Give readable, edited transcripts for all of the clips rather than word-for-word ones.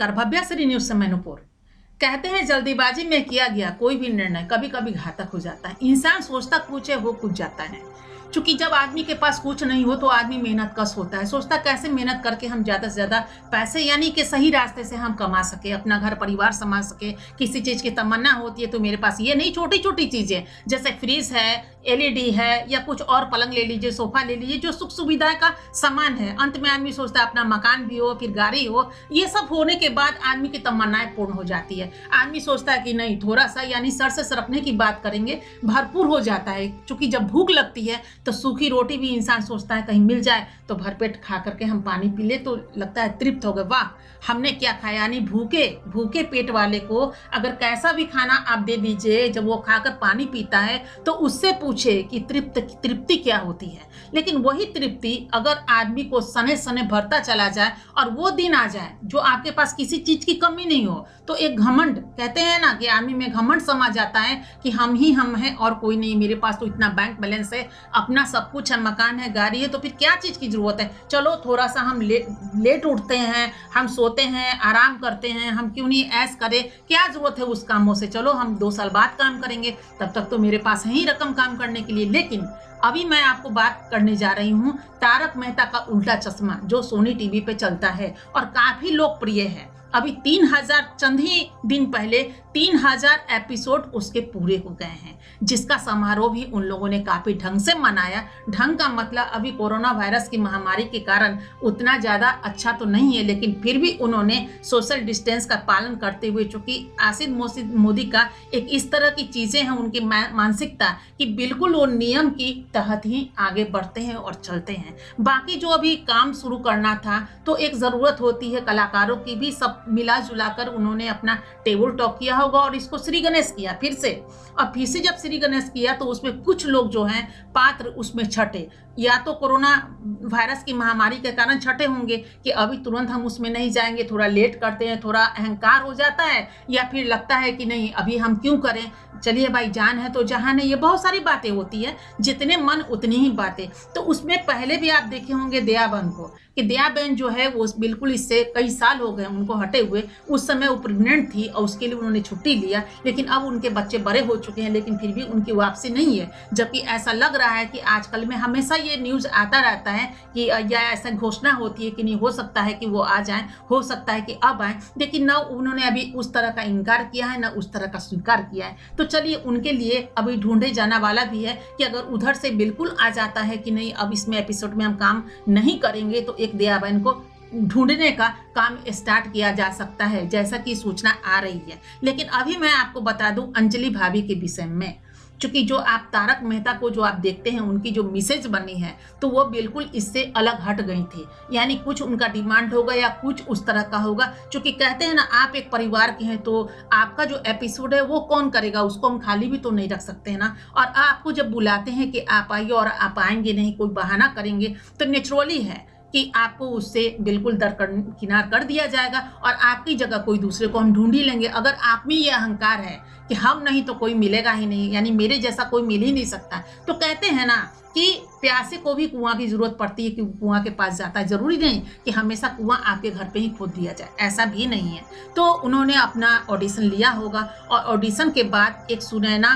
नमस्कार, भव्याश्री न्यूज से मैं नूपुर। कहते हैं जल्दीबाजी में किया गया कोई भी निर्णय कभी कभी घातक हो जाता है। इंसान सोचता कुछ है, हो कुछ जाता है। क्योंकि जब आदमी के पास कुछ नहीं हो तो आदमी मेहनत कश होता है, सोचता कैसे मेहनत करके हम ज्यादा से ज्यादा पैसे यानी कि सही रास्ते से हम कमा सके, अपना घर परिवार संभाल सके। किसी चीज की तमन्ना होती है तो मेरे पास ये नहीं, छोटी छोटी चीजें जैसे फ्रिज है, एलईडी है या कुछ और, पलंग ले लीजिए, सोफा ले लीजिए, जो सुख सुविधा का सामान है। अंत में आदमी सोचता है अपना मकान भी हो, फिर गाड़ी हो। ये सब होने के बाद आदमी की तमन्नाएं पूर्ण हो जाती है। आदमी सोचता है कि नहीं, थोड़ा सा यानी सर से सरकने की बात करेंगे, भरपूर हो जाता है। क्योंकि जब भूख लगती है तो सूखी रोटी भी इंसान सोचता है कहीं मिल जाए तो भरपेट खा करके हम पानी पी ले तो लगता है तृप्त हो गए, वाह हमने क्या खाया। यानी भूखे भूखे पेट वाले को अगर कैसा भी खाना आप दे दीजिए, जब वो खाकर पानी पीता है तो उससे पूछे कि तृप्ति क्या होती है। लेकिन वही तृप्ति अगर आदमी को सने सने भरता चला जाए और वो दिन आ जाए जो आपके पास किसी चीज की कमी नहीं हो, तो एक घमंड, कहते हैं ना कि आदमी में घमंड समा जाता है कि हम ही हम हैं और कोई नहीं, मेरे पास तो इतना बैंक बैलेंस है, अपना सब कुछ है, मकान है, गाड़ी है, तो फिर क्या चीज की जरूरत है। चलो थोड़ा सा हम लेट उठते हैं, हम सोते हैं, आराम करते हैं, हम क्यों नहीं ऐश करें, क्या जरूरत है उस कामों से, चलो हम 2 साल बाद काम करेंगे, तब तक तो मेरे पास है ही रकम काम करने के लिए। लेकिन अभी मैं आपको बात करने जा रही हूँ तारक मेहता का उल्टा चश्मा, जो सोनी टीवी पे चलता है और काफी लोकप्रिय है। अभी 3000 चंद ही दिन पहले 3000 एपिसोड उसके पूरे हो गए हैं, जिसका समारोह भी उन लोगों ने काफी ढंग से मनाया। ढंग का मतलब अभी कोरोना वायरस की महामारी के कारण उतना ज्यादा अच्छा तो नहीं है, लेकिन फिर भी उन्होंने सोशल डिस्टेंस का पालन करते हुए, चूंकि आसिद मोदी का एक इस तरह की चीजें हैं, उनकी मानसिकता कि बिल्कुल वो नियम की तहत ही आगे बढ़ते हैं और चलते हैं। बाकी जो अभी काम शुरू करना था तो एक जरूरत होती है कलाकारों की भी, सब मिला जुला कर उन्होंने अपना टेबल टॉक किया होगा और इसको श्री गणेश किया फिर से। और फिर से जब श्री गणेश किया तो उसमें कुछ लोग जो हैं पात्र उसमें छटे, या तो कोरोना वायरस की महामारी के कारण छटे होंगे कि अभी तुरंत हम उसमें नहीं जाएंगे, थोड़ा लेट करते हैं, थोड़ा अहंकार हो जाता है, या फिर लगता है कि नहीं अभी हम क्यों करें, चलिए भाई जान है तो जहान है। ये बहुत सारी बातें होती है, जितने मन उतनी ही बातें। तो उसमें पहले भी आप देखे होंगे दया बहन को, कि दया बहन जो है वो बिल्कुल इससे कई साल हो गए उनको हटे हुए। उस समय वो प्रेग्नेंट थी और उसके लिए उन्होंने छुट्टी लिया, लेकिन अब उनके बच्चे बड़े हो चुके हैं, लेकिन फिर भी उनकी वापसी नहीं है। जबकि ऐसा लग रहा है कि आजकल में हमेशा ये न्यूज आता रहता है कि या ऐसा घोषणा होती है कि नहीं, हो सकता है कि वो आ जाएं, हो सकता है कि अब आए, लेकिन न उन्होंने अभी उस तरह का इनकार किया है, न उस तरह का स्वीकार किया है। तो चलिए उनके लिए अभी ढूंढे जाना वाला भी है कि अगर उधर से बिल्कुल आ जाता है कि नहीं अब इसमें एपिसोड में हम काम नहीं करेंगे, तो एक दया बहन को ढूंढने का काम स्टार्ट किया जा सकता है, जैसा कि सूचना आ रही है। लेकिन अभी मैं आपको बता दूं अंजलि भाभी के विषय में, क्योंकि जो आप तारक मेहता को जो आप देखते हैं, उनकी जो मिसेज बनी है तो वो बिल्कुल इससे अलग हट गई थी। यानी कुछ उनका डिमांड होगा या कुछ उस तरह का होगा, क्योंकि कहते हैं ना आप एक परिवार के हैं तो आपका जो एपिसोड है वो कौन करेगा, उसको हम खाली भी तो नहीं रख सकते हैं ना। और आपको जब बुलाते हैं कि आप आइए और आप आएंगे नहीं, कोई बहाना करेंगे, तो नेचुरली है कि आपको उससे बिल्कुल दरकिनार कर दिया जाएगा और आपकी जगह कोई दूसरे को हम ढूंढ ही लेंगे। अगर आप में ये अहंकार है कि हम नहीं तो कोई मिलेगा ही नहीं, यानी मेरे जैसा कोई मिल ही नहीं सकता, तो कहते हैं ना कि प्यासे को भी कुआं की जरूरत पड़ती है कि कुआं के पास जाता है। जरूरी नहीं कि हमेशा कुआं आपके घर पे ही खोद दिया जाए, ऐसा भी नहीं है। तो उन्होंने अपना ऑडिशन लिया होगा और ऑडिशन के बाद एक सुनैना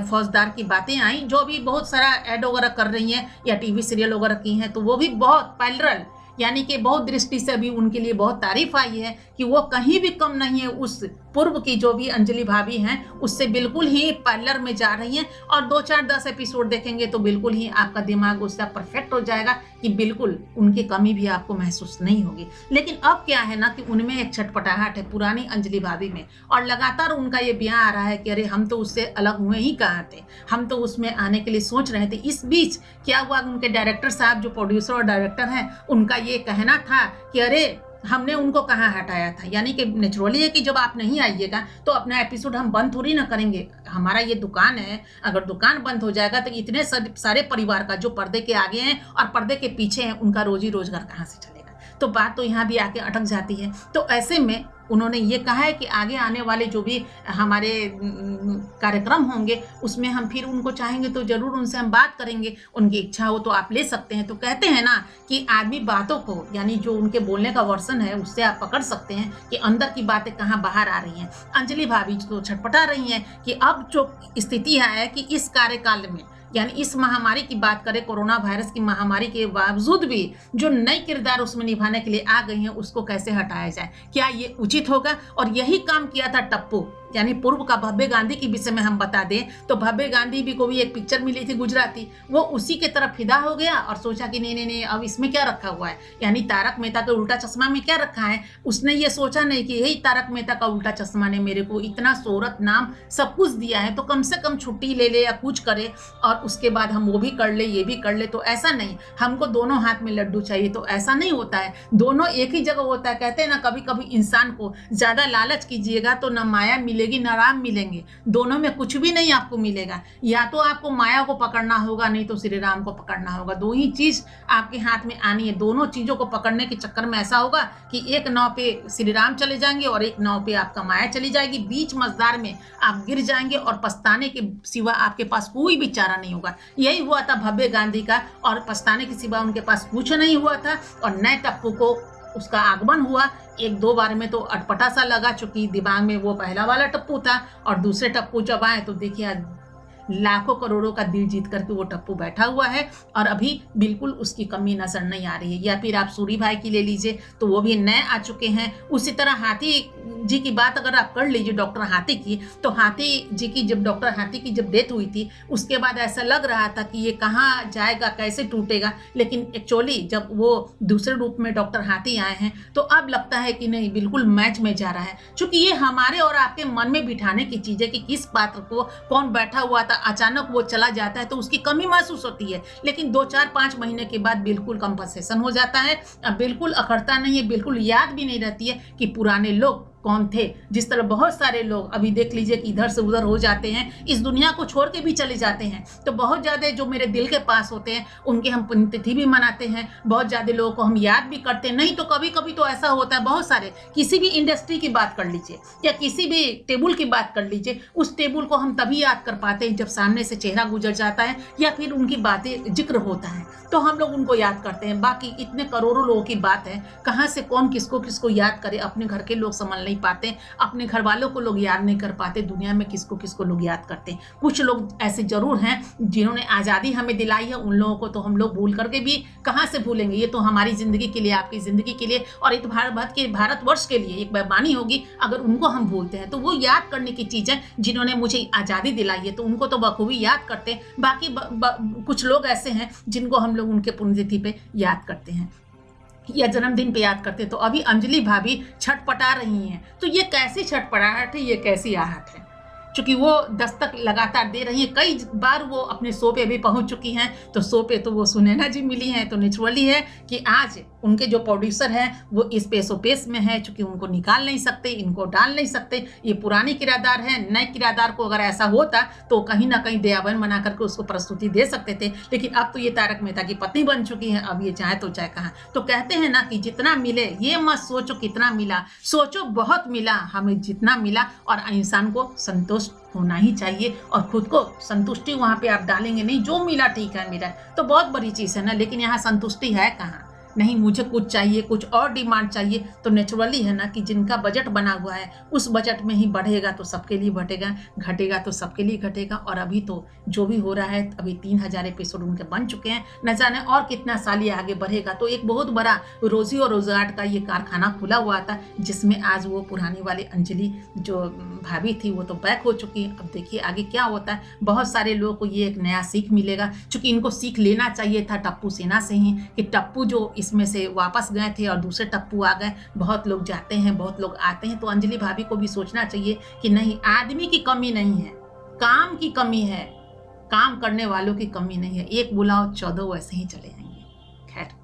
फौजदार की बातें आई, जो अभी बहुत सारा ऐड वगैरह कर रही हैं या टीवी सीरियल वगैरह की हैं, तो वो भी बहुत पैरेलल, यानी कि बहुत दृष्टि से अभी उनके लिए बहुत तारीफ आई है कि वो कहीं भी कम नहीं है उस पूर्व की जो भी अंजलि भाभी हैं उससे, बिल्कुल ही पार्लर में जा रही हैं। और 2-4-10 एपिसोड देखेंगे तो बिल्कुल ही आपका दिमाग उसका परफेक्ट हो जाएगा कि बिल्कुल उनकी कमी भी आपको महसूस नहीं होगी। लेकिन अब क्या है ना कि उनमें एक छटपटाहट है पुरानी अंजलि भाभी में, और लगातार उनका ये बयान आ रहा है कि अरे हम तो उससे अलग हुए ही कहाँ थे, हम तो उसमें आने के लिए सोच रहे थे। इस बीच क्या हुआ, उनके डायरेक्टर साहब जो प्रोड्यूसर और डायरेक्टर हैं, उनका ये कहना था कि अरे हमने उनको कहाँ हटाया था। यानी कि नेचुरली है कि जब आप नहीं आइएगा तो अपना एपिसोड हम बंद थोड़ी ना करेंगे, हमारा ये दुकान है, अगर दुकान बंद हो जाएगा तो इतने सारे परिवार का जो पर्दे के आगे हैं और पर्दे के पीछे हैं, उनका रोजी रोजगार कहाँ से चलेगा। तो बात तो यहाँ भी आके अटक जाती है। तो ऐसे में उन्होंने ये कहा है कि आगे आने वाले जो भी हमारे कार्यक्रम होंगे उसमें हम फिर उनको चाहेंगे तो ज़रूर उनसे हम बात करेंगे, उनकी इच्छा हो तो आप ले सकते हैं। तो कहते हैं ना कि आदमी बातों को, यानी जो उनके बोलने का वर्सन है उससे आप पकड़ सकते हैं कि अंदर की बातें कहाँ बाहर आ रही हैं। अंजलि भाभी तो छटपटा रही हैं कि अब जो स्थिति है कि इस कार्यकाल में, यानी इस महामारी की बात करें, कोरोना वायरस की महामारी के बावजूद भी जो नए किरदार उसमें निभाने के लिए आ गई हैं उसको कैसे हटाया जाए, क्या ये उचित होगा। और यही काम किया था टप्पू, यानी पूर्व का भव्य गांधी के विषय में हम बता दें तो भव्य गांधी भी को भी एक पिक्चर मिली थी गुजराती, वो उसी के तरफ फिदा हो गया और सोचा कि नहीं नहीं नहीं अब इसमें क्या रखा हुआ है, यानी तारक मेहता के उल्टा चश्मा में क्या रखा है। उसने ये सोचा नहीं कि यही तारक मेहता का उल्टा चश्मा ने मेरे को इतना शोहरत नाम सब कुछ दिया है, तो कम से कम छुट्टी ले ले या कुछ करे और उसके बाद हम वो भी कर ले ये भी कर ले। तो ऐसा नहीं, हमको दोनों हाथ में लड्डू चाहिए, तो ऐसा नहीं होता है, दोनों एक ही जगह होता है। कहते हैं ना कभी कभी इंसान को ज्यादा लालच कीजिएगा तो न माया मिलेगी न राम मिलेंगे, दोनों में कुछ भी नहीं आपको मिलेगा। या तो आपको माया को पकड़ना होगा, नहीं तो श्री राम को पकड़ना होगा, दो ही चीज आपके हाथ में आनी है। दोनों चीजों को पकड़ने के चक्कर में ऐसा होगा कि एक नाव पे श्री राम चले जाएंगे और एक नाव पे आपका माया चली जाएगी, बीच मझधार में आप गिर जाएंगे और पछताने के सिवा आपके पास कोई भी चारा नहीं होगा। यही हुआ था भव्य गांधी का, और पछताने के सिवा उनके पास कुछ नहीं हुआ था। और नए टप्पू को उसका आगमन हुआ, एक दो बार में तो अटपटा सा लगा, चूंकि दिमाग में वो पहला वाला टप्पू था, और दूसरे टप्पू जब आए तो देखिए लाखों करोड़ों का दिल जीत करके वो टप्पू बैठा हुआ है और अभी बिल्कुल उसकी कमी नजर नहीं आ रही है। या फिर आप सूरी भाई की ले लीजिए तो वो भी नए आ चुके हैं। उसी तरह हाथी जी की बात अगर आप कर लीजिए, डॉक्टर हाथी की, तो हाथी जी की जब डॉक्टर हाथी की जब डेथ हुई थी उसके बाद ऐसा लग रहा था कि ये कहाँ जाएगा कैसे टूटेगा, लेकिन एक्चुअली जब वो दूसरे रूप में डॉक्टर हाथी आए हैं तो अब लगता है कि नहीं बिल्कुल मैच में जा रहा है। चूंकि ये हमारे और आपके मन में बिठाने की चीज है कि किस पात्र को कौन बैठा हुआ था, अचानक वो चला जाता है तो उसकी कमी महसूस होती है, लेकिन 2-4-5 महीने के बाद बिल्कुल कंपनसेशन हो जाता है, बिल्कुल अखड़ता नहीं है, बिल्कुल याद भी नहीं रहती है कि पुराने लोग कौन थे। जिस तरह बहुत सारे लोग अभी देख लीजिए कि इधर से उधर हो जाते हैं, इस दुनिया को छोड़ के भी चले जाते हैं, तो बहुत ज़्यादा जो मेरे दिल के पास होते हैं उनके हम पुण्यतिथि भी मनाते हैं, बहुत ज़्यादा लोगों को हम याद भी करते हैं। नहीं तो कभी कभी तो ऐसा होता है, बहुत सारे किसी भी इंडस्ट्री की बात कर लीजिए या किसी भी टेबल की बात कर लीजिए, उस टेबल को हम तभी याद कर पाते हैं जब सामने से चेहरा गुजर जाता है या फिर उनकी बातें जिक्र होता है तो हम लोग उनको याद करते हैं। बाकी इतने करोड़ों लोगों की बात है, कहाँ से कौन किसको किसको याद करे, अपने घर के लोग समझ नहीं पाते, अपने घर वालों को लोग याद नहीं कर पाते, दुनिया में किसको किसको लोग याद करते हैं। कुछ लोग ऐसे जरूर हैं जिन्होंने आज़ादी हमें दिलाई है, उन लोगों को तो हम लोग भूल करके भी कहाँ से भूलेंगे। ये तो हमारी जिंदगी के लिए, आपकी जिंदगी के लिए और इस भारतवर्ष के लिए एक बेईमानी होगी अगर उनको हम भूलते हैं। तो वो याद करने की चीज़ है, जिन्होंने मुझे आज़ादी दिलाई है तो उनको तो बखूबी याद करते हैं। बाकी कुछ लोग ऐसे हैं जिनको हम लोग उनके पुण्यतिथि पे याद करते हैं या जन्मदिन पे याद करते। तो अभी अंजलि भाभी छटपटा रही हैं, तो ये कैसी छटपटाहट है, ये कैसी आहट है, क्योंकि वो दस्तक लगातार दे रही है। कई बार वो अपने शो पे भी पहुंच चुकी हैं, तो शो पे तो वो सुनैना जी मिली हैं, तो नेचुरली है कि आज उनके जो प्रोड्यूसर हैं वो इस पेश में है, चूंकि उनको निकाल नहीं सकते, इनको डाल नहीं सकते। ये पुरानी किरदार है, नए किरदार को अगर ऐसा होता तो कहीं ना कहीं दयाबन बना करके उसको प्रस्तुति दे सकते थे, लेकिन अब तो ये तारक मेहता की पत्नी बन चुकी है, अब ये चाहे तो चाहे कहाँ। तो कहते हैं ना कि जितना मिले ये मत सोचो कितना मिला, सोचो बहुत मिला, हमें जितना मिला, और इंसान को संतोष होना ही चाहिए और खुद को संतुष्टि वहां पे आप डालेंगे नहीं, जो मिला ठीक है मेरा, तो बहुत बड़ी चीज है ना। लेकिन यहाँ संतुष्टि है कहाँ, नहीं, मुझे कुछ चाहिए, कुछ और डिमांड चाहिए। तो नेचुरली है ना कि जिनका बजट बना हुआ है उस बजट में ही बढ़ेगा तो सबके लिए बढ़ेगा, घटेगा तो सबके लिए घटेगा। और अभी तो जो भी हो रहा है, अभी 3000 एपिसोड उनके बन चुके हैं, न जाने और कितना साल ये आगे बढ़ेगा। तो एक बहुत बड़ा रोजी और रोजगार का ये कारखाना खुला हुआ था, जिसमें आज वो पुरानी वाली अंजलि जो भाभी थी वो तो बैक हो चुकी है। अब देखिए आगे क्या होता है। बहुत सारे लोगों को ये एक नया सीख मिलेगा, क्योंकि इनको सीख लेना चाहिए था टप्पू सेना से ही, कि टप्पू जो इसमें से वापस गए थे और दूसरे टप्पू आ गए। बहुत लोग जाते हैं, बहुत लोग आते हैं, तो अंजलि भाभी को भी सोचना चाहिए कि नहीं, आदमी की कमी नहीं है, काम की कमी है, काम करने वालों की कमी नहीं है। एक बुलाओ 14 वैसे ही चले जाएंगे। खैर।